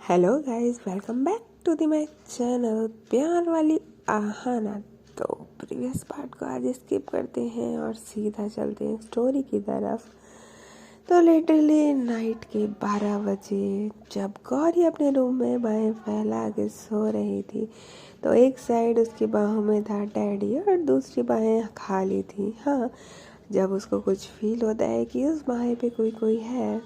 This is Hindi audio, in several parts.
Hello guys, welcome back to the my channel प्यार वाली आहाना। तो प्रीवियस पार्ट को आज स्किप करते हैं और सीधा चलते हैं स्टोरी की तरफ। तो लिटरली नाइट के 12 बजे जब गौरी अपने रूम में बाहें फैला के सो रही थी तो एक साइड उसकी बाहों में था डैडी और दूसरी बाहें खाली थी। हाँ, जब उसको कुछ फील होता है कि उस बाहें पे कोई है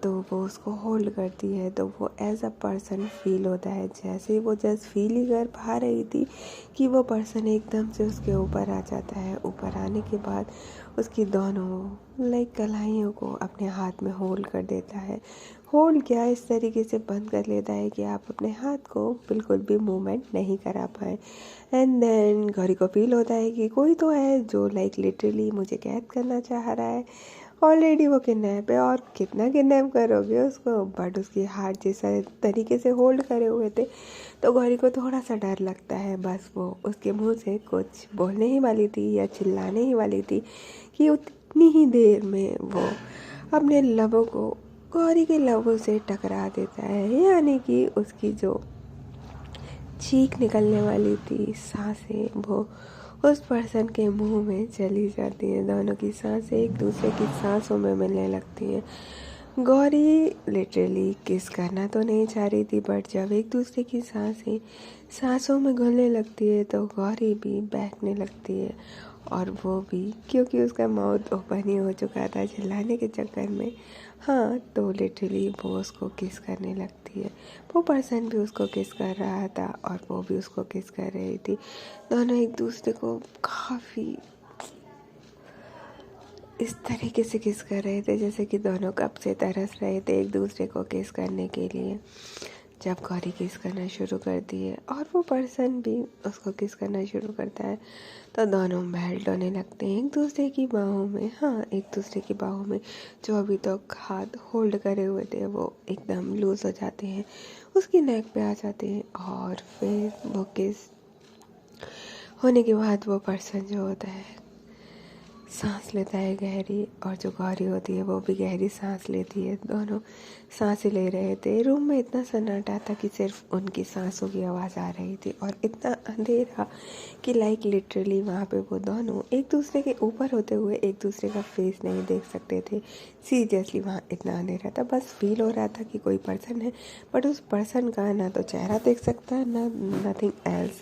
तो वो उसको होल्ड करती है, तो वो एज अ पर्सन फील होता है। जैसे ही वो जस्ट फील ही कर पा रही थी कि वो पर्सन एकदम से उसके ऊपर आ जाता है। ऊपर आने के बाद उसकी दोनों कलाइयों को अपने हाथ में होल्ड कर देता है। होल्ड क्या, इस तरीके से बंद कर लेता है कि आप अपने हाथ को बिल्कुल भी मूवमेंट नहीं करा पाए। एंड देन गौरी को फील होता है कि कोई तो है जो लिटरली मुझे कैद करना चाह रहा है। ऑलरेडी वो किडनैप है और कितना किडनैप करोगे उसको, बट उसकी हाथ जैसा तरीके से होल्ड करे हुए थे तो गौरी को थोड़ा सा डर लगता है। बस वो उसके मुंह से कुछ बोलने ही वाली थी या चिल्लाने ही वाली थी कि उतनी ही देर में वो अपने लबों को गौरी के लबों से टकरा देता है। यानी कि उसकी जो चीख निकलने वाली थी, सांसें वो उस पर्सन के मुंह में चली जाती हैं। दोनों की सांसें एक दूसरे की सांसों में मिलने लगती हैं। गौरी लिटरली किस करना तो नहीं चाह रही थी, बट जब एक दूसरे की सांसों में घुलने लगती है तो गौरी भी बहकने लगती है और वो भी, क्योंकि उसका माउथ ओपन ही हो चुका था चिल्लाने के चक्कर में। हाँ, तो लिटरली वो उसको किस करने लगती है। वो पर्सन भी उसको किस कर रहा था और वो भी उसको किस कर रही थी। दोनों एक दूसरे को काफ़ी इस तरीके से किस कर रहे थे जैसे कि दोनों कब से तरस रहे थे एक दूसरे को किस करने के लिए। जब गौरी किस करना शुरू करती है और वो पर्सन भी उसको किस करना शुरू करता है तो दोनों मेल्ट होने लगते हैं एक दूसरे की बाहों में। हाँ, एक दूसरे की बाहों में जो अभी तक हाथ होल्ड करे हुए थे वो एकदम लूज़ हो जाते हैं, उसकी नेक पे आ जाते हैं और फिर वो किस होने के बाद वो पर्सन जो होता है सांस लेता है गहरी, और जो गौरी होती है वो भी गहरी सांस लेती है। दोनों सांसें ले रहे थे। रूम में इतना सन्नाटा था कि सिर्फ उनकी सांसों की आवाज़ आ रही थी और इतना अंधेरा कि लिटरली वहाँ पे वो दोनों एक दूसरे के ऊपर होते हुए एक दूसरे का फेस नहीं देख सकते थे। सीरियसली वहाँ इतना अंधेरा था, बस फील हो रहा था कि कोई पर्सन है, बट उस पर्सन का ना तो चेहरा देख सकता है ना नथिंग एल्स।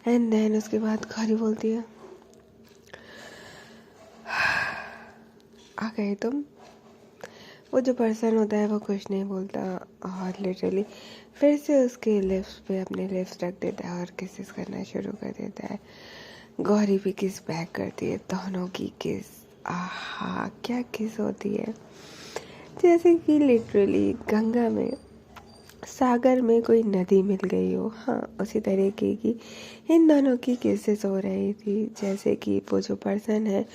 एंड देन उसके बाद गौरी बोलती है, आ गए तुम। वो जो पर्सन होता है वो कुछ नहीं बोलता और लिटरली फिर से उसके लिप्स पे अपने लिप्स रख देता है और किसेस करना शुरू कर देता है। गौरी भी किस बैक करती है, दोनों की किस, आहा क्या किस होती है। जैसे कि लिटरली गंगा में सागर में कोई नदी मिल गई हो। हाँ, उसी तरीके की इन दोनों की किसेस हो रही थी। जैसे कि वो जो पर्सन है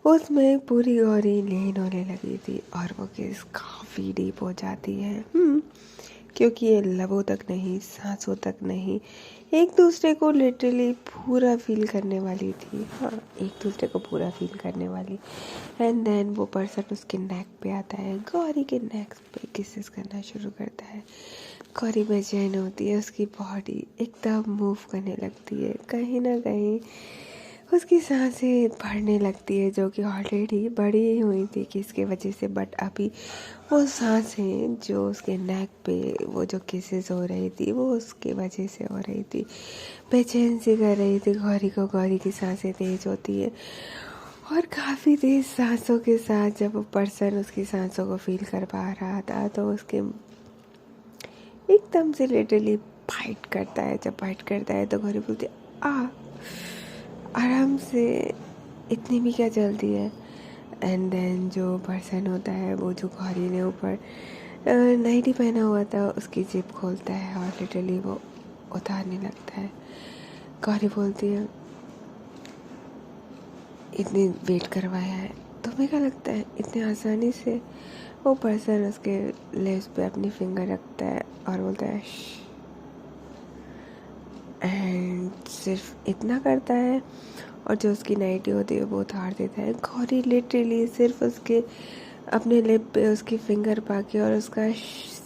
उसमें पूरी गौरी लीन होने लगी थी और वो किस काफ़ी डीप हो जाती है। क्योंकि ये लबों तक नहीं, सांसों तक नहीं, एक दूसरे को लिटरली पूरा फील करने वाली थी। हाँ, एक दूसरे को पूरा फील करने वाली। एंड देन वो पर्सन उसके नेक पे आता है, गौरी के नेक पे किसेस करना शुरू करता है। गौरी बेचैन होती है, उसकी बॉडी एकदम मूव करने लगती है। कहीं ना कहीं उसकी सांसें बढ़ने लगती है, जो कि ऑलरेडी बढ़ी ही हुई थी किसके वजह से, बट अभी वो सांसें जो उसके नेक पे वो जो किसेस हो रही थी वो उसके वजह से हो रही थी। बेचैन सी कर रही थी गौरी को। गौरी की सांसें तेज होती है और काफ़ी तेज सांसों के साथ जब वो पर्सन उसकी सांसों को फील कर पा रहा था तो उसके एकदम से लिटरली फाइट करता है। जब फाइट करता है तो गौरी बोलती है, आराम से, इतनी भी क्या जल्दी है। एंड देन जो पर्सन होता है वो जो गौरी ने ऊपर नाइटी पहना हुआ था उसकी जिप खोलता है और लिटरली वो उतारने लगता है। गौरी बोलती है, इतनी वेट करवाया है, तुम्हें क्या लगता है इतनी आसानी से? वो पर्सन उसके लेग्स पे अपनी फिंगर रखता है और बोलता है एंड सिर्फ इतना करता है और जो उसकी नाइटी होती है वो उतार देता है। गौरी लिटरली सिर्फ उसके अपने लिप पे उसकी फिंगर पाके और उसका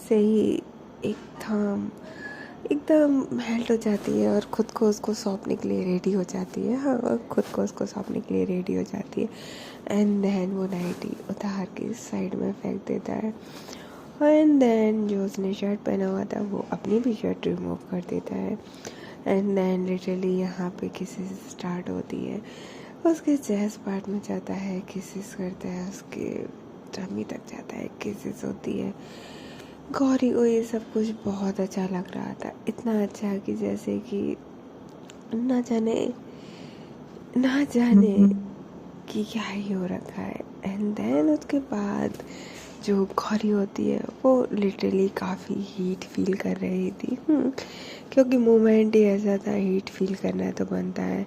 से ही एकदम एकदम मेल्ट हो जाती है और ख़ुद को उसको सौंपने के लिए रेडी हो जाती है। हाँ, खुद को उसको सौंपने के लिए रेडी हो जाती है। एंड देन वो नाइटी उतार के साइड में फेंक देता है। एंड देन जो उसने शर्ट पहना हुआ था वो अपनी भी शर्ट रिमूव कर देता है। एंड देन लिटरली यहाँ पे किसेस स्टार्ट होती है। उसके चेस्ट पार्ट में जाता है, किसेस करता है, उसके टमी तक जाता है, किसेस होती है। गौरी को ये सब कुछ बहुत अच्छा लग रहा था, इतना अच्छा कि जैसे कि ना जाने कि क्या ही हो रखा है। एंड देन उसके बाद जो गौरी होती है वो लिटरली काफ़ी हीट फील कर रही थी, क्योंकि मोमेंट ही ऐसा था, हीट फील करना तो बनता है।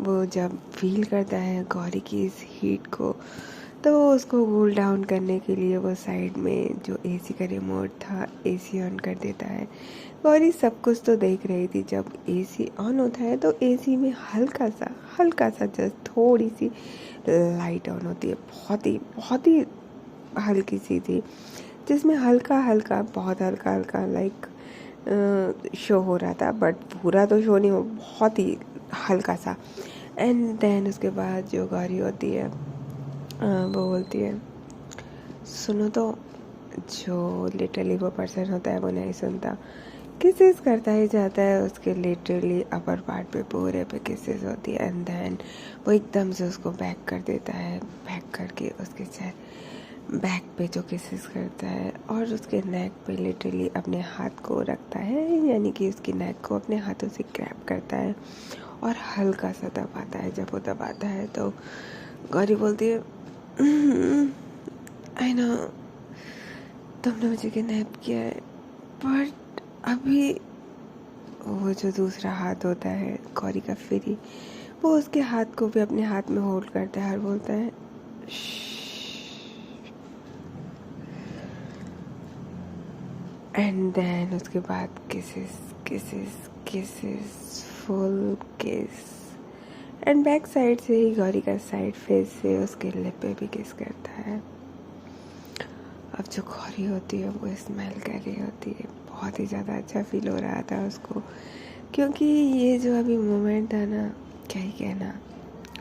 वो जब फील करता है गौरी की इस हीट को, तो उसको कूल डाउन करने के लिए वो साइड में जो एसी का रिमोट था एसी ऑन कर देता है। गौरी सब कुछ तो देख रही थी। जब एसी ऑन होता है तो एसी में हल्का सा जस्ट थोड़ी सी लाइट ऑन होती है, बहुत ही हल्की सी थी, जिसमें बहुत हल्का लाइक शो हो रहा था, बट पूरा तो शो नहीं हो, बहुत ही हल्का सा। एंड देन उसके बाद जो गौरी होती है वो बोलती है, सुनो तो। जो लिटरली वो पर्सन होता है वो नहीं सुनता, किसेस करता ही जाता है। उसके लिटरली अपर पार्ट पे पूरे पे किसेस होती है। एंड देन वो एकदम से उसको बैक कर देता है, बैक करके उसके बैक पे जो किसेस करता है और उसके नेक पे लिटरली अपने हाथ को रखता है, यानी कि उसकी नेक को अपने हाथों से ग्रैब करता है और हल्का सा दबाता है। जब वो दबाता है तो गौरी बोलती है, आई नो तुमने मुझे किडनैप किया है, बट अभी वो जो दूसरा हाथ होता है गौरी का फ्री, वो उसके हाथ को भी अपने हाथ में होल्ड करता है और बोलता है, एंड देन उसके बाद किसेस फुल किस। एंड बैक साइड से ही गौरी का साइड फेस से उसके लिप पे भी किस करता है। अब जो गौरी होती है वो स्माइल कर रही होती है, बहुत ही ज़्यादा अच्छा फील हो रहा था उसको, क्योंकि ये जो अभी मोमेंट था ना, क्या ही कहना,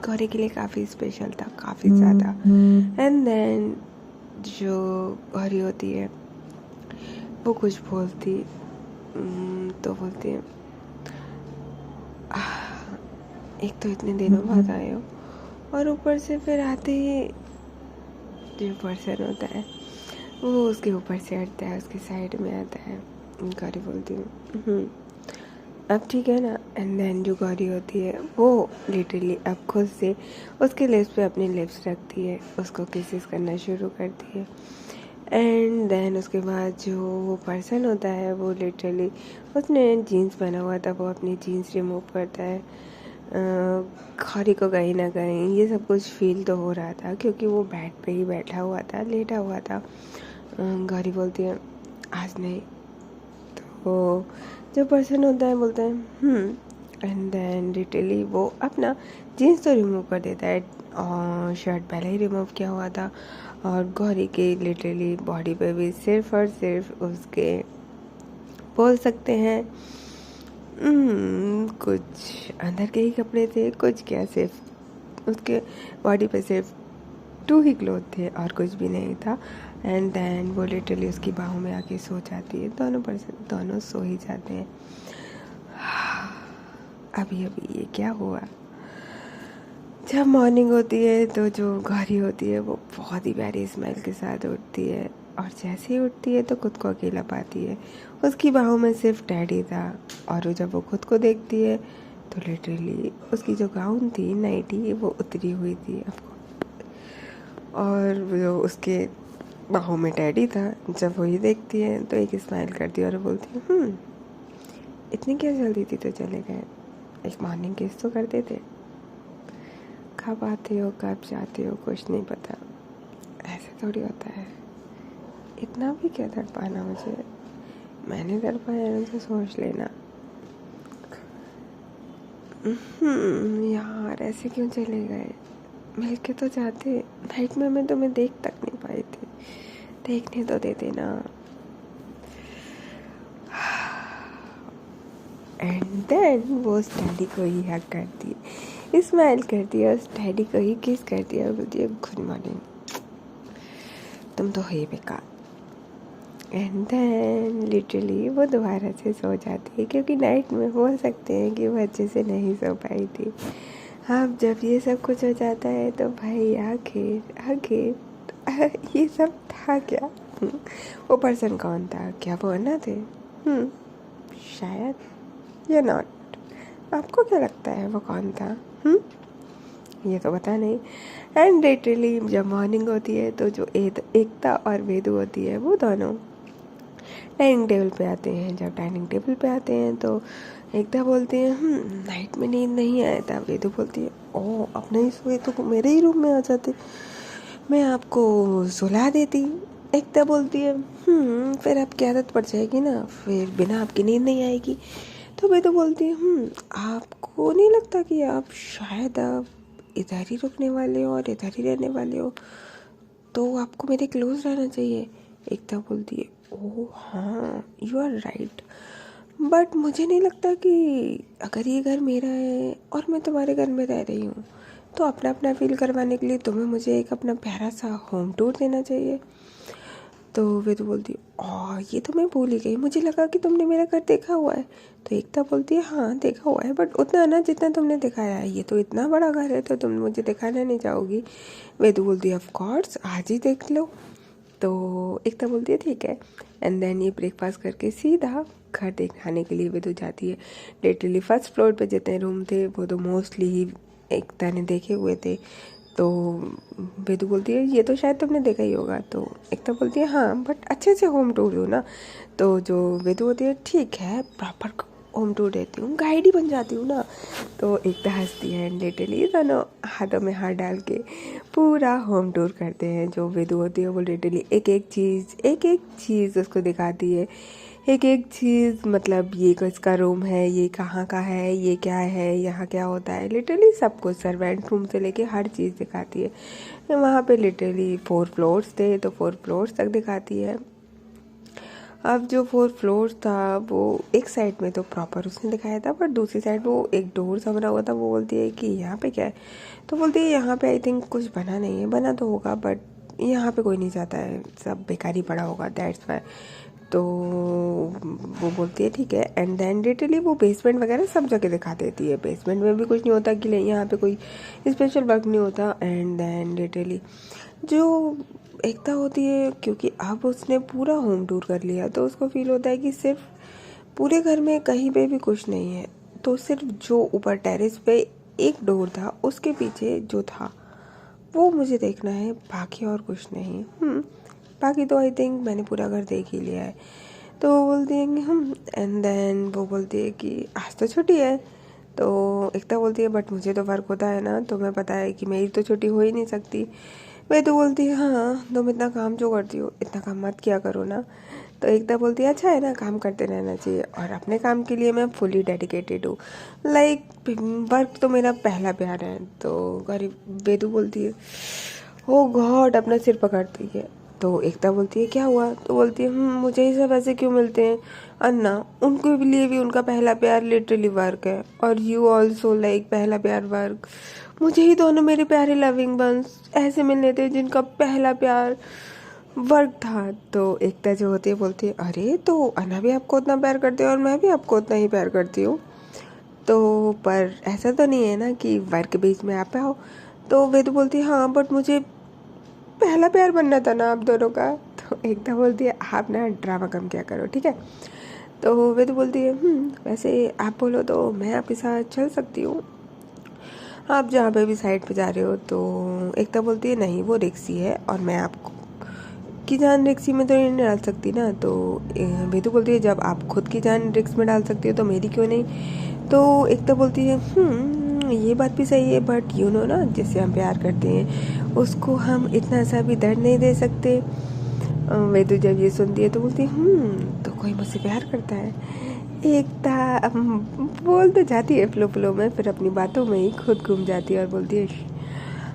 गौरी के लिए काफ़ी स्पेशल था, काफ़ी ज़्यादा। एंड देन जो गौरी होती है वो कुछ बोलती तो बोलती है, एक तो इतने दिनों बाद आए हो और ऊपर से फिर आते ही जो पर्सन होता है वो उसके ऊपर से हटता है, उसके साइड में आता है। गौरी बोलती हूँ अब ठीक है ना। एंड देन जो गौरी होती है वो लिटरली अब खुद से उसके लिप्स पे अपने लिप्स रखती है, उसको किसेस करना शुरू करती है। एंड देन उसके बाद जो वो पर्सन होता है वो लिटरली, उसने जीन्स पहना हुआ था, वो अपनी जीन्स रिमूव करता है। गौरी को कहीं ना कहीं ये सब कुछ फील तो हो रहा था, क्योंकि वो बेड पे ही बैठा हुआ था, लेटा हुआ था। गौरी बोलती है, आज नहीं। तो जो पर्सन होता है बोलता है एंड देन लिटरली वो अपना जीन्स तो रिमूव कर देता है, और शर्ट पहले ही रिमूव किया हुआ था, और गौरी के लिटरली बॉडी पे भी सिर्फ और सिर्फ उसके बोल सकते हैं कुछ अंदर के ही कपड़े थे, कुछ क्या, सिर्फ उसके बॉडी पे सिर्फ 2 ही क्लोथ थे और कुछ भी नहीं था। एंड देन वो लिटरली उसकी बाहों में आके सो जाती है, दोनों सो ही जाते हैं। अभी ये क्या हुआ। जब मॉर्निंग होती है तो जो गौरी होती है वो बहुत ही प्यारी स्माइल के साथ उठती है, और जैसे ही उठती है तो खुद को अकेला पाती है। उसकी बाहों में सिर्फ डैडी था, और जब वो खुद को देखती है तो लिटरली उसकी जो गाउन थी, नाइटी, वो उतरी हुई थी और जो उसके बाहों में डैडी था। जब वो ये देखती है तो एक स्माइल करती है और बोलती है, इतनी क्या जल्दी थी तो चले गए, एक मॉर्निंग किस तो करते थे, कब आते हो कब जाते हो कुछ नहीं पता, ऐसे थोड़ी होता है, इतना भी क्या तड़पाना मुझे, मैंने तड़पाया ना तो सोच लेना। यार ऐसे क्यों चले गए, मिल के तो जाते, नाइट में मैं तुम्हें देख तक नहीं पाई थी, देखने तो देते ना। एंड देन वो उस डैडी को ही हक करती है, स्माइल करती है, उस डैडी को ही किस करती है और बोलती है गुड मॉर्निंग, तुम तो है बेकार। एंड देन लिटरली वो दोबारा से सो जाती है, क्योंकि नाइट में बोल सकते हैं कि वो अच्छे से नहीं सो पाई थी। अब जब ये सब कुछ हो जाता है तो भाई आखिर ये सब था क्या? वो पर्सन कौन था? क्या वो अन्ना थे? शायद या नॉट। आपको क्या लगता है वो कौन था? ये तो पता नहीं। एंड लिटरली जब मॉर्निंग होती है तो जो एकता और वेदू होती है वो दोनों डाइनिंग टेबल पे आते हैं। जब डाइनिंग टेबल पे आते हैं तो एकता बोलती है नाइट में नींद नहीं आया था। वेदू बोलती है ओह अब नहीं सोए तो मेरे ही रूम में आ जाते, मैं आपको सुला देती। एकता बोलती है फिर आपकी आदत पड़ जाएगी ना, फिर बिना आपकी नींद नहीं आएगी। तो वेदू बोलती है आपको नहीं लगता कि आप शायद आप इधर ही रुकने वाले हो और इधर ही रहने वाले हो, तो आपको मेरे क्लोज रहना चाहिए। एकता बोलती है ओह हाँ यू आर राइट, बट मुझे नहीं लगता कि अगर ये घर मेरा है और मैं तुम्हारे घर में रह रही हूँ तो अपना अपना फील करवाने के लिए तुम्हें मुझे एक अपना प्यारा सा होम टूर देना चाहिए। तो वे तो बोलती है ये तो मैं भूल ही गई, मुझे लगा कि तुमने मेरा घर देखा हुआ है। तो एकता बोलती है हाँ देखा हुआ है, बट उतना ना जितना तुमने दिखाया है, ये तो इतना बड़ा घर है तो तुम मुझे दिखाना नहीं चाहोगी। वेदू बोलती है ऑफ कोर्स आज ही देख लो। तो एकता बोलती है ठीक है। एंड देन ये ब्रेकफास्ट करके सीधा घर दिखाने के लिए वेदू जाती है। लिटरली फर्स्ट फ्लोर पे जितने रूम थे वो तो मोस्टली ही एकता ने देखे हुए थे। तो वेदू बोलती है ये तो शायद तुमने देखा ही होगा। तो एकता बोलती है हाँ बट अच्छे से होम टूर दो ना। तो जो वेदू होती है ठीक है प्रॉपर होम टूर देती हूँ, गाइड ही बन जाती हूँ ना। तो एकता हंसती है एंड लिटरली दोनों हाथों में हाथ डाल के पूरा होम टूर करते हैं। जो वेदू होती है वो लिटरली एक एक चीज़ उसको दिखाती है, एक एक चीज़, मतलब ये किसका रूम है, ये कहाँ का है, ये क्या है, यहाँ क्या होता है, लिटरली सब कुछ सर्वेंट रूम से लेके हर चीज़ दिखाती है। वहाँ पे लिटरली 4 फ्लोर्स थे तो 4 फ्लोर्स तक दिखाती है। अब जो 4 फ्लोर्स था वो एक साइड में तो प्रॉपर उसने दिखाया था, बट दूसरी साइड वो एक डोर सा बना हुआ था। वो बोलती है कि यहाँ पे क्या है? तो बोलती है यहाँ पे आई थिंक कुछ बना नहीं है, बना तो होगा बट यहाँ पे कोई नहीं जाता है, सब बेकार ही पड़ा होगा, दैट्स वाई। तो वो बोलती है ठीक है। एंड देन लिटरली वो बेसमेंट वगैरह सब जगह दिखा देती है। बेसमेंट में भी कुछ नहीं होता कि यहाँ पे कोई स्पेशल वर्क नहीं होता। एंड देन लिटरली जो एकता होती है, क्योंकि अब उसने पूरा होम टूर कर लिया तो उसको फील होता है कि सिर्फ पूरे घर में कहीं पे भी कुछ नहीं है, तो सिर्फ जो ऊपर टेरेस पे एक डोर था उसके पीछे जो था वो मुझे देखना है, बाकी और कुछ नहीं। बाकी तो आई थिंक मैंने पूरा घर देख ही लिया है। तो वो बोलती है कि एंड देन वो बोलती है कि आज तो छुट्टी है। तो एकता बोलती है बट मुझे तो वर्क होता है ना, तुम्हें पता है कि मेरी तो छुट्टी हो ही नहीं सकती। मैं तो बोलती है हाँ तुम इतना काम जो करती हो इतना काम मत किया करो ना। तो एकता बोलती है अच्छा है ना, काम करते रहना चाहिए और अपने काम के लिए मैं फुली डेडिकेटेड हूँ, लाइक वर्क तो मेरा पहला प्यार है। तो गरीब वेदू बोलती है ओ गॉड, अपना सिर पकड़ती है। तो एकता बोलती है क्या हुआ? तो बोलती है मुझे ही सब ऐसे क्यों मिलते हैं? अन्ना उनके लिए भी उनका पहला प्यार लिटरली वर्क है, और यू ऑल्सो लाइक पहला प्यार वर्क। मुझे ही दोनों मेरे प्यारे लविंग बंस ऐसे मिलने थे जिनका पहला प्यार वर्क था। तो एकता जो होती है बोलती है अरे तो अन्ना भी आपको उतना प्यार करती है और मैं भी आपको उतना ही प्यार करती हूँ, तो पर ऐसा तो नहीं है ना कि वर्क के बीच में आप आओ। तो वेदू बोलती है हाँ बट मुझे पहला प्यार बनना था ना आप दोनों का। तो एकता बोलती है आप ना ड्रामा कम क्या करो ठीक है। तो वेदू बोलती है वैसे आप बोलो तो मैं आपके साथ चल सकती हूँ, आप जहाँ पे भी साइड पे जा रहे हो। तो एकता बोलती है नहीं वो रिक्सी है और मैं आपको की जान रिक्सी में तो नहीं डाल सकती ना। तो वेदू बोलती है जब आप खुद की जान रिक्स में डाल सकती हो तो मेरी क्यों नहीं। तो एकता बोलती है ये बात भी सही है बट यू नो ना जिससे हम प्यार करते हैं उसको हम इतना सा भी दर्द नहीं दे सकते। वेदू जब ये सुनती है तो बोलती है तो कोई मुझसे प्यार करता है। एकता बोल तो जाती है फ्लो फ्लो में, फिर अपनी बातों में ही खुद घूम जाती है और बोलती है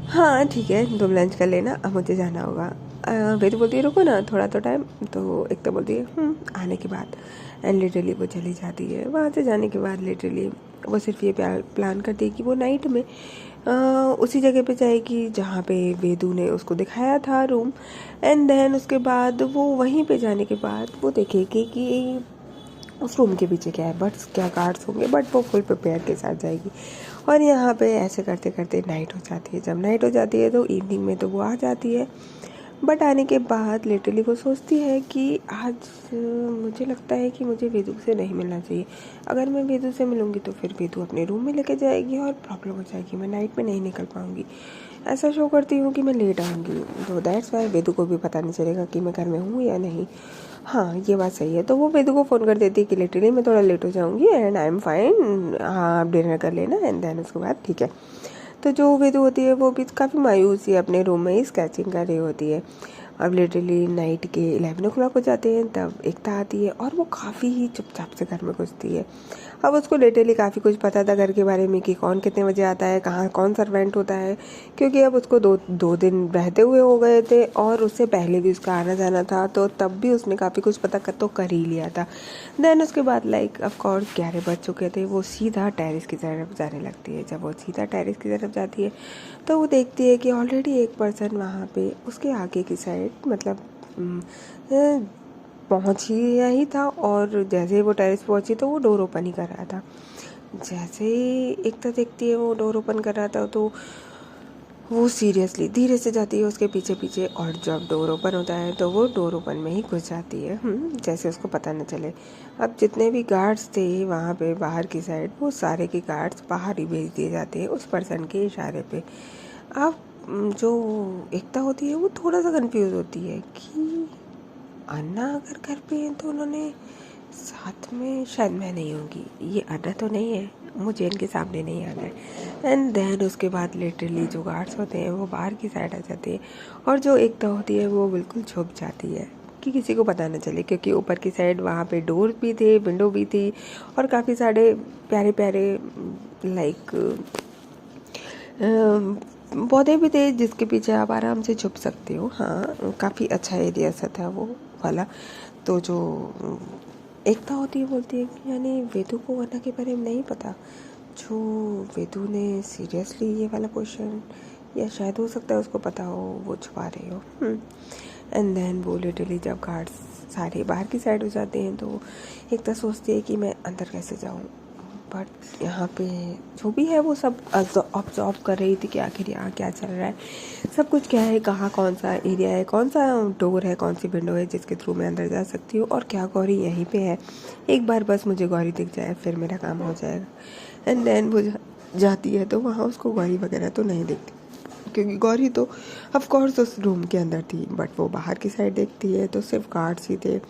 हाँ ठीक है तुम लंच कर लेना, अब मुझे जाना होगा। वेदू बोलती है रुको ना थोड़ा तो टाइम, तो एकता बोलती है आने के बाद। एंड लिटरली वो चली जाती है। वहाँ से जाने के बाद लिटरली वो सिर्फ ये प्लान करती है कि वो नाइट में उसी जगह पे जाएगी जहाँ पे वेदू ने उसको दिखाया था रूम। एंड देन उसके बाद वो वहीं पे जाने के बाद वो देखेगी कि उस रूम के पीछे क्या है, बट क्या गार्ड्स होंगे, बट वो फुल प्रिपेयर के साथ जाएगी। और यहाँ पे ऐसे करते करते नाइट हो जाती है। जब नाइट हो जाती है तो इवनिंग में तो वो आ जाती है। बट आने के बाद लिटरली वो सोचती है कि आज मुझे लगता है कि मुझे वेदू से नहीं मिलना चाहिए। अगर मैं वेदू से मिलूँगी तो फिर वेदू अपने रूम में लेके जाएगी और प्रॉब्लम हो जाएगी, मैं नाइट में नहीं निकल पाऊँगी। ऐसा शो करती हूँ कि मैं लेट आऊँगी, तो दैट्स वाई वेदू को भी पता नहीं चलेगा कि मैं घर में हूँ या नहीं। हाँ ये बात सही है। तो वो वेदू को फ़ोन कर देती है कि लिटरली मैं थोड़ा लेट हो जाऊँगी एंड आई एम फाइन, हाँ आप डिनर कर लेना। एंड देन उसके बाद ठीक है। तो जो वेदू होती है वो भी काफ़ी मायूस ही अपने रूम में ही स्केचिंग कर रही होती है। अब लिटरली नाइट के 11 o'clock हो जाते हैं, तब एकता आती है और वो काफ़ी ही चुपचाप से घर में घुसती है। अब उसको लिटरली काफ़ी कुछ पता था घर के बारे में कि कौन कितने बजे आता है, कहाँ कौन सर्वेंट होता है, क्योंकि अब उसको दो दिन रहते हुए हो गए थे और उससे पहले भी उसका आना जाना था, तो तब भी उसने काफ़ी कुछ पता कर ही लिया था। देन उसके बाद लाइक ऑफ कोर्स 11 बज चुके थे, वो सीधा टेरेस की तरफ जाने लगती है। जब वो सीधा टेरेस की तरफ जाती है तो वो देखती है कि ऑलरेडी एक पर्सन वहाँ पे उसके आगे की साइड मतलब पहुँच ही था। और जैसे ही वो टेरेस पहुँची तो वो डोर ओपन ही कर रहा था। जैसे ही एकता देखती है वो डोर ओपन कर रहा था तो वो सीरियसली धीरे से जाती है उसके पीछे पीछे, और जब डोर ओपन होता है तो वो डोर ओपन में ही घुस जाती है, जैसे उसको पता न चले। अब जितने भी गार्ड्स थे वहाँ पे बाहर की साइड, वो सारे के गार्ड्स बाहर ही भेज दिए जाते हैं उस पर्सन के इशारे पे। अब जो एकता होती है वो थोड़ा सा कंफ्यूज होती है कि अन्ना अगर घर पे है तो उन्होंने साथ में, शायद मैं नहीं होंगी, ये अन्ना तो नहीं है, मुझे इनके सामने नहीं आना है। एंड देन उसके बाद लिटरली जो गार्ड्स होते हैं वो बाहर की साइड आ जाते हैं और जो एकता होती है वो बिल्कुल छुप जाती है कि किसी को पता न चले, क्योंकि ऊपर की साइड वहाँ पे डोर भी थे, विंडो भी थी और काफ़ी सारे प्यारे प्यारे लाइक पौधे भी थे जिसके पीछे आप आराम से छुप सकते हो। हाँ काफ़ी अच्छा एरिया सा था वो वाला। तो जो एकता होती है बोलती है कि यानी वेदू को अन्ना के बारे में नहीं पता, जो वेदू ने सीरियसली ये वाला क्वेश्चन, या शायद हो सकता है उसको पता हो, वो छुपा रही हो। एंड देन वो लिटरली जब गार्ड्स सारे बाहर की साइड हो जाते हैं तो एकता सोचती है कि मैं अंदर कैसे जाऊँ। बट यहाँ पे जो भी है वो सब ऑब्जर्व कर रही थी कि आखिर यहाँ क्या चल रहा है, सब कुछ क्या है, कहाँ कौन सा एरिया है, कौन सा डोर है, कौन सी विंडो है जिसके थ्रू मैं अंदर जा सकती हूँ, और क्या गौरी यहीं पे है, एक बार बस मुझे गौरी दिख जाए फिर मेरा काम हो जाएगा। एंड देन वो जाती है तो वहाँ उसको गौरी वगैरह तो नहीं दिखती, क्योंकि गौरी तो ऑफ कोर्स उस रूम के अंदर थी। बट वो बाहर की साइड देखती है तो सिर्फ गार्ड्स ही थे।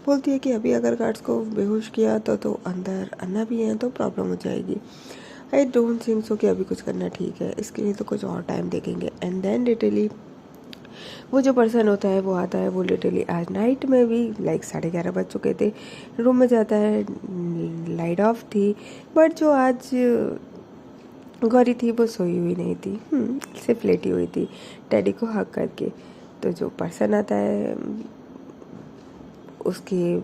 बोलती है कि अभी अगर गार्ड्स को बेहोश किया तो अंदर अन्ना भी है तो प्रॉब्लम हो जाएगी। आई डोंट थिंक सो कि अभी कुछ करना ठीक है, इसके लिए तो कुछ और टाइम देखेंगे। एंड देन लिटरली वो जो पर्सन होता है वो आता है। वो लिटरली आज नाइट में भी लाइक 11:30 बज चुके थे, रूम में जाता है, लाइट ऑफ थी। बट जो आज गौरी थी वो सोई हुई नहीं थी, सिर्फ लेटी हुई थी डैडी को हक करके। तो जो पर्सन आता है उसके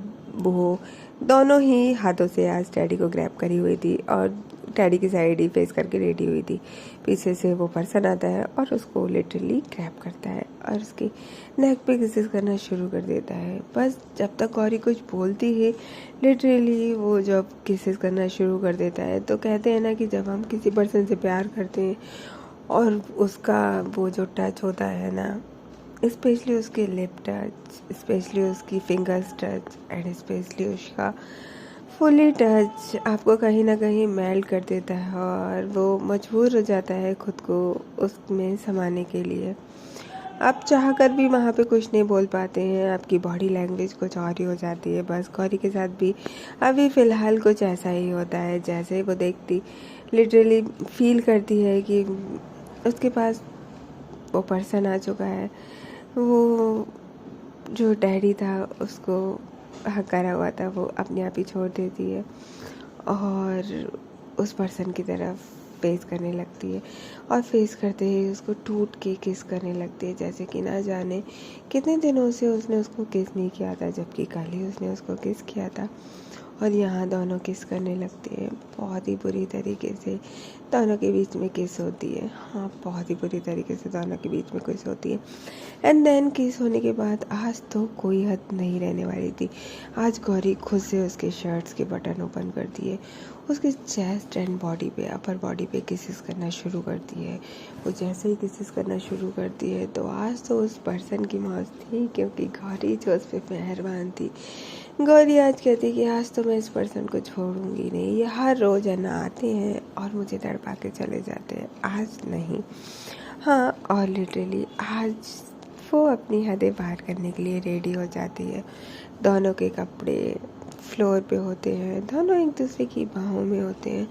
वो दोनों ही हाथों से आज डैडी को ग्रैब करी हुई थी और डैडी की साइड ही फेस करके लेटी हुई थी। पीछे से वो पर्सन आता है और उसको लिटरली ग्रैब करता है और उसके नेक पे किसेस करना शुरू कर देता है। बस जब तक गौरी कुछ बोलती है लिटरली वो जब किसेस करना शुरू कर देता है। तो कहते हैं ना कि जब हम किसी पर्सन से प्यार करते हैं और उसका वो जो टच होता है ना, स्पेशली उसके लिप टच, स्पेशली उसकी फिंगर्स टच एंड स्पेशली उसका फुली टच आपको कहीं ना कहीं मेल्ट कर देता है और वो मजबूर हो जाता है खुद को उसमें समाने के लिए। आप चाह कर भी वहाँ पे कुछ नहीं बोल पाते हैं, आपकी बॉडी लैंग्वेज कुछ और ही हो जाती है। बस गौरी के साथ भी अभी फ़िलहाल कुछ ऐसा ही होता है। जैसे ही वो देखती लिटरली फील करती है कि उसके पास वो पर्सन आ चुका है, वो जो डैडी था उसको हक करा हुआ था वो अपने आप ही छोड़ देती है और उस पर्सन की तरफ फेस करने लगती है और फेस करते ही उसको टूट के किस करने लगती है, जैसे कि ना जाने कितने दिनों से उसने उसको किस नहीं किया था, जबकि कल ही उसने उसको किस किया था। और यहाँ दोनों किस करने लगते हैं, बहुत ही बुरी तरीके से दोनों के बीच में किस होती है। हाँ, बहुत ही बुरी तरीके से दोनों के बीच में किस होती है। एंड देन किस होने के बाद आज तो कोई हद नहीं रहने वाली थी। आज गौरी खुद से उसके शर्ट्स के बटन ओपन कर दिए, उसके चेस्ट एंड बॉडी पे, अपर बॉडी पे किसेस करना शुरू करती है। वो जैसे ही किसेस करना शुरू करती है तो आज तो उस पर्सन की मौत थी, क्योंकि गौरी जो उस पर मेहरबान थी। गौरी आज कहती कि आज तो मैं इस पर्सन को छोड़ूंगी नहीं, ये हर रोज़ है ना आते हैं और मुझे तड़पा के चले जाते हैं, आज नहीं। हाँ, और लिटरली आज वो अपनी हदें पार करने के लिए रेडी हो जाती है। दोनों के कपड़े फ्लोर पे होते हैं, दोनों एक दूसरे की बाहों में होते हैं।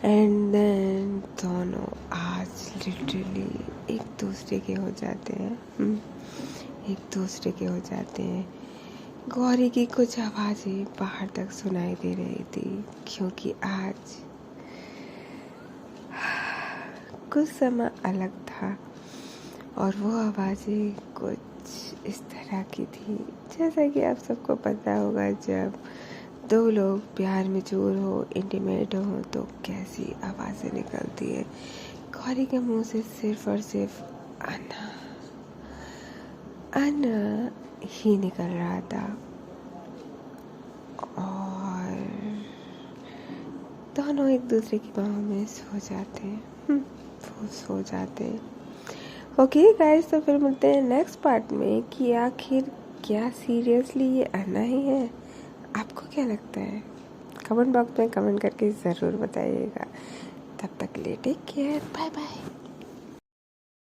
एंड देन दोनों आज लिटरली एक दूसरे के हो जाते हैं, एक दूसरे के हो जाते हैं। गौरी की कुछ आवाज़ें बाहर तक सुनाई दे रही थी, क्योंकि आज कुछ समय अलग था और वो आवाज़ें कुछ इस तरह की थी, जैसा कि आप सबको पता होगा जब दो लोग प्यार में चूर हो, इंटीमेट हो, तो कैसी आवाज़ें निकलती है। गौरी के मुंह से सिर्फ और सिर्फ आना आना ही निकल रहा था और दोनों एक दूसरे की बाहों में सो जाते हैं, वो सो जाते हैं। ओके गाइस, तो फिर मिलते हैं नेक्स्ट पार्ट में कि आखिर क्या सीरियसली ये आना ही है। आपको क्या लगता है? कमेंट बॉक्स में कमेंट करके ज़रूर बताइएगा। तब तक के लिए टेक केयर, बाय बाय।